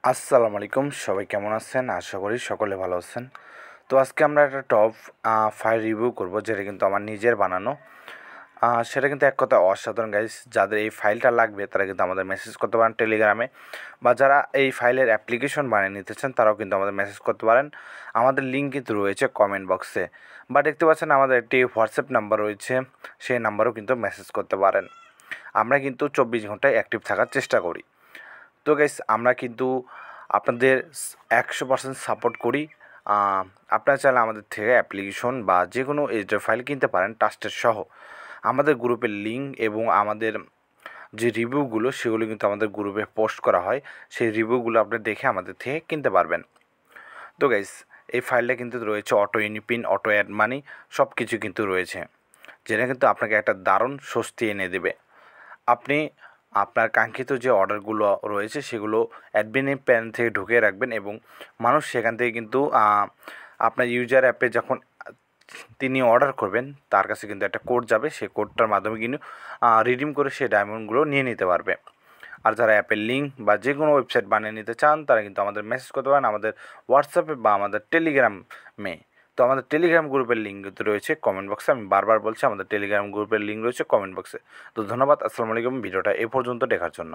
আসসালামু আলাইকুম, সবাই কেমন আছেন? আশা করি সকলে ভালো আছেন। তো আজকে আমরা একটা টপ ফাইল রিভিউ করব, যেটা কিন্তু আমার নিজের বানানো। সেটা কিন্তু এক কথায় অসাধারণ গাইস। যাদের এই ফাইলটা লাগবে তারা কিন্তু আমাদের মেসেজ করতে পারেন টেলিগ্রামে, বা যারা এই ফাইলের অ্যাপ্লিকেশন বানিয়ে নিতে চান তারাও কিন্তু আমাদের মেসেজ করতে পারেন। আমাদের লিঙ্ক কিন্তু রয়েছে কমেন্ট বক্সে, বা দেখতে পাচ্ছেন আমাদের একটি হোয়াটসঅ্যাপ নাম্বার রয়েছে, সেই নাম্বারেও কিন্তু মেসেজ করতে পারেন। আমরা কিন্তু 24 ঘন্টায় অ্যাক্টিভ থাকার চেষ্টা করি। তো গাইস, আমরা কিন্তু আপনাদের 100% সাপোর্ট করি। আপনারা চাইলে আমাদের থেকে অ্যাপ্লিকেশন বা যে কোনো এডিটর ফাইল কিনতে পারেন ট্রাস্টেড সহ। আমাদের গ্রুপের লিঙ্ক এবং আমাদের যে রিভিউগুলো সেগুলো কিন্তু আমাদের গ্রুপে পোস্ট করা হয়। সেই রিভিউগুলো আপনি দেখে আমাদের থেকে কিনতে পারবেন। তো গাইস, এই ফাইলটা কিন্তু রয়েছে auto UniPin, auto add money, সব কিছু কিন্তু রয়েছে, যেটা কিন্তু আপনাকে একটা দারুণ স্বস্তি এনে দেবে। আপনি আপনার কাঙ্ক্ষিত যে অর্ডারগুলো রয়েছে সেগুলো অ্যাডমিনের প্যান থেকে ঢুকিয়ে রাখবেন, এবং মানুষ সেখান থেকে কিন্তু আপনার ইউজার অ্যাপে যখন তিনি অর্ডার করবেন তার কাছে কিন্তু একটা কোড যাবে, সেই কোডটার মাধ্যমে কিন্তু রিডিম করে সেই ডায়মন্ডগুলো নিয়ে নিতে পারবে। আর যারা অ্যাপের লিঙ্ক বা যে কোনো ওয়েবসাইট বানিয়ে নিতে চান তারা কিন্তু আমাদের মেসেজ করতে পারেন আমাদের হোয়াটসঅ্যাপে বা আমাদের টেলিগ্রামে। তো আমাদের টেলিগ্রাম গ্রুপের লিঙ্ক কিন্তু রয়েছে কমেন্ট বক্সে। আমি বারবার বলছি, আমাদের টেলিগ্রাম গ্রুপের লিঙ্ক রয়েছে কমেন্ট বক্সে। তো ধন্যবাদ, আসসালামু আলাইকুম, ভিডিওটা এ পর্যন্ত দেখার জন্য।